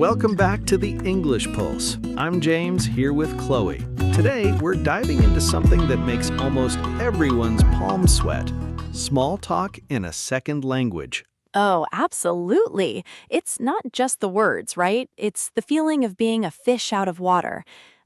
Welcome back to the English Pulse. I'm James, here with Chloe. Today, we're diving into something that makes almost everyone's palms sweat. Small talk in a second language. Oh, absolutely. It's not just the words, right? It's the feeling of being a fish out of water.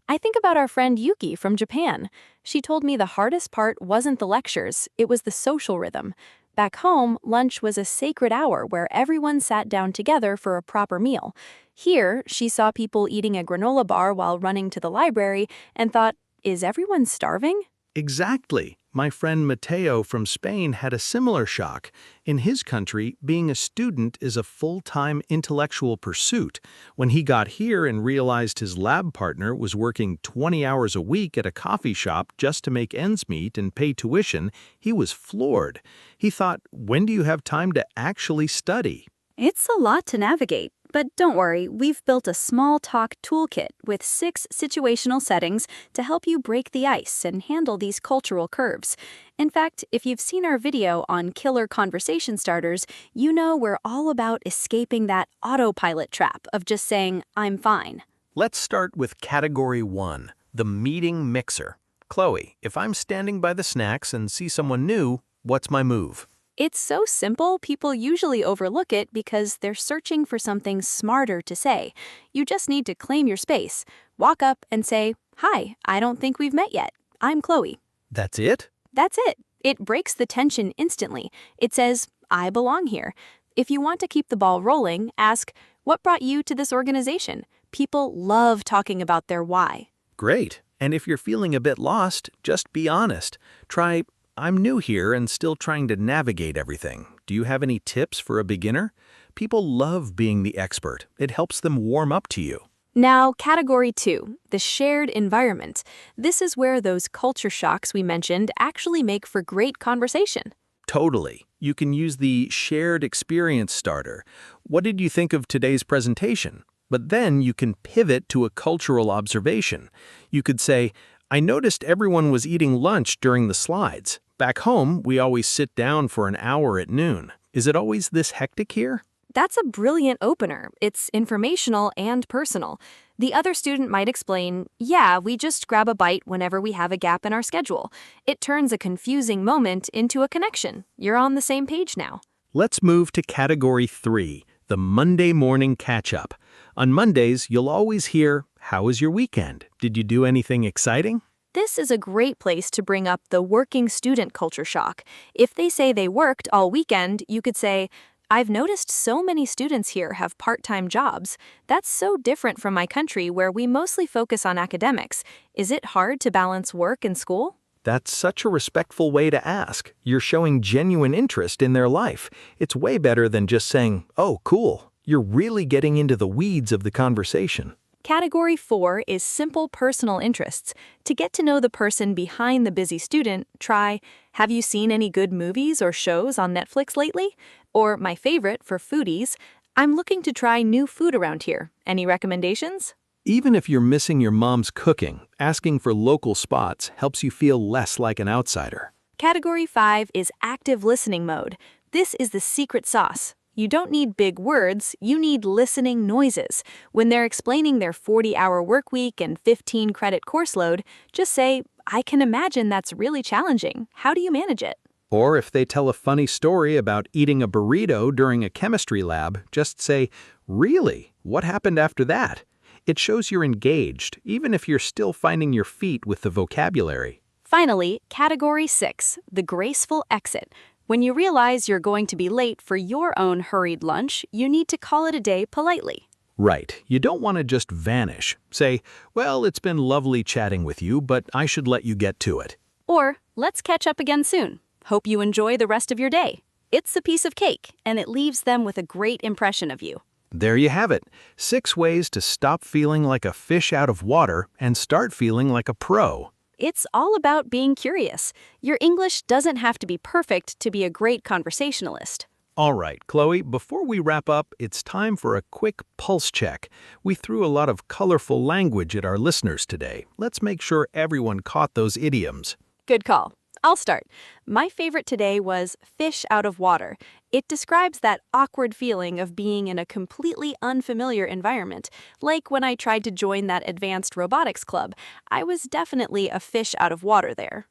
I think about our friend Yuki from Japan. She told me the hardest part wasn't the lectures, it was the social rhythm. Back home, lunch was a sacred hour where everyone sat down together for a proper meal. Here, she saw people eating a granola bar while running to the library and thought, is everyone starving? Exactly. My friend Mateo from Spain had a similar shock. In his country, being a student is a full-time intellectual pursuit. When he got here and realized his lab partner was working 20 hours a week at a coffee shop just to make ends meet and pay tuition, he was floored. He thought, when do you have time to actually study? It's a lot to navigate, but don't worry, we've built a small talk toolkit with 6 situational settings to help you break the ice and handle these cultural curves. In fact, if you've seen our video on killer conversation starters, you know we're all about escaping that autopilot trap of just saying, I'm fine. Let's start with Category 1, the meeting mixer. Chloe, if I'm standing by the snacks and see someone new, what's my move? It's so simple, people usually overlook it because they're searching for something smarter to say. You just need to claim your space. Walk up and say, "Hi, I don't think we've met yet. I'm Chloe." That's it? That's it. It breaks the tension instantly. It says, I belong here. If you want to keep the ball rolling, ask, what brought you to this organization? People love talking about their why. Great. And if you're feeling a bit lost, just be honest. Try, I'm new here and still trying to navigate everything. Do you have any tips for a beginner? People love being the expert. It helps them warm up to you. Now, Category 2, the shared environment. This is where those culture shocks we mentioned actually make for great conversation. Totally. You can use the shared experience starter. What did you think of today's presentation? But then you can pivot to a cultural observation. You could say, I noticed everyone was eating lunch during the slides. Back home, we always sit down for an hour at noon. Is it always this hectic here? That's a brilliant opener. It's informational and personal. The other student might explain, yeah, we just grab a bite whenever we have a gap in our schedule. It turns a confusing moment into a connection. You're on the same page now. Let's move to Category 3, the Monday morning catch-up. On Mondays, you'll always hear, how was your weekend? Did you do anything exciting? This is a great place to bring up the working student culture shock. If they say they worked all weekend, you could say, I've noticed so many students here have part-time jobs. That's so different from my country where we mostly focus on academics. Is it hard to balance work and school? That's such a respectful way to ask. You're showing genuine interest in their life. It's way better than just saying, oh, cool. You're really getting into the weeds of the conversation. Category 4 is simple personal interests. To get to know the person behind the busy student, try, have you seen any good movies or shows on Netflix lately? Or my favorite for foodies, I'm looking to try new food around here. Any recommendations? Even if you're missing your mom's cooking, asking for local spots helps you feel less like an outsider. Category 5 is active listening mode. This is the secret sauce. You don't need big words, you need listening noises. When they're explaining their 40-hour work week and 15-credit course load, just say, I can imagine that's really challenging. How do you manage it? Or if they tell a funny story about eating a burrito during a chemistry lab, just say, really? What happened after that? It shows you're engaged, even if you're still finding your feet with the vocabulary. Finally, Category 6, the graceful exit. When you realize you're going to be late for your own hurried lunch, you need to call it a day politely. Right. You don't want to just vanish. Say, well, it's been lovely chatting with you, but I should let you get to it. Or, let's catch up again soon. Hope you enjoy the rest of your day. It's a piece of cake, and it leaves them with a great impression of you. There you have it. 6 ways to stop feeling like a fish out of water and start feeling like a pro. It's all about being curious. Your English doesn't have to be perfect to be a great conversationalist. All right, Chloe, before we wrap up, it's time for a quick pulse check. We threw a lot of colorful language at our listeners today. Let's make sure everyone caught those idioms. Good call. I'll start. My favorite today was fish out of water. It describes that awkward feeling of being in a completely unfamiliar environment. Like when I tried to join that advanced robotics club, I was definitely a fish out of water there.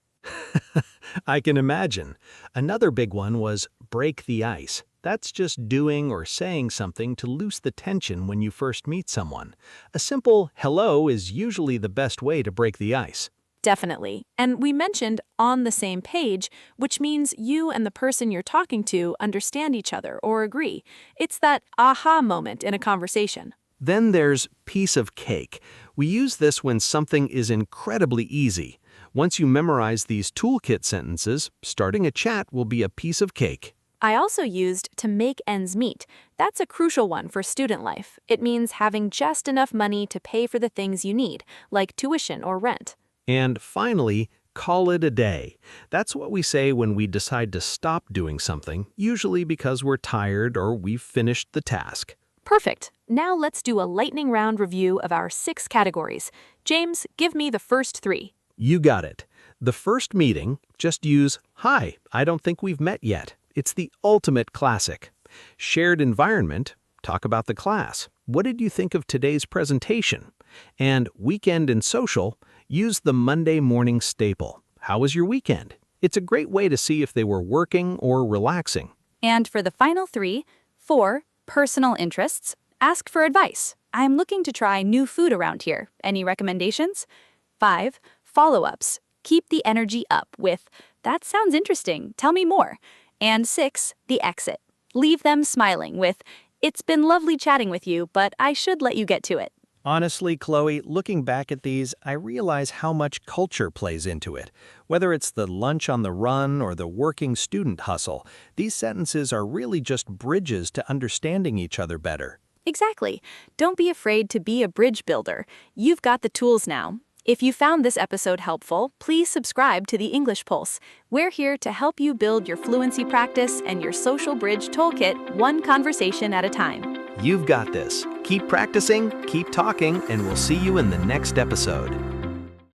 I can imagine. Another big one was break the ice. That's just doing or saying something to loose the tension when you first meet someone. A simple hello is usually the best way to break the ice. Definitely. And we mentioned on the same page, which means you and the person you're talking to understand each other or agree. It's that aha moment in a conversation. Then there's piece of cake. We use this when something is incredibly easy. Once you memorize these toolkit sentences, starting a chat will be a piece of cake. I also used to make ends meet. That's a crucial one for student life. It means having just enough money to pay for the things you need, like tuition or rent. And finally, call it a day. That's what we say when we decide to stop doing something, usually because we're tired or we've finished the task. Perfect. Now let's do a lightning round review of our 6 categories. James, give me the first 3. You got it. The first meeting, just use, "Hi, I don't think we've met yet." It's the ultimate classic. Shared environment, talk about the class. What did you think of today's presentation? And weekend and social, use the Monday morning staple. How was your weekend? It's a great way to see if they were working or relaxing. And for the final 3, 4, personal interests, ask for advice. I'm looking to try new food around here. Any recommendations? 5, follow-ups. Keep the energy up with, that sounds interesting, tell me more. And 6, the exit. Leave them smiling with, it's been lovely chatting with you, but I should let you get to it. Honestly, Chloe, looking back at these, I realize how much culture plays into it. Whether it's the lunch on the run or the working student hustle, these sentences are really just bridges to understanding each other better. Exactly. Don't be afraid to be a bridge builder. You've got the tools now. If you found this episode helpful, please subscribe to the English Pulse. We're here to help you build your fluency practice and your social bridge toolkit one conversation at a time. You've got this. Keep practicing, keep talking, and we'll see you in the next episode.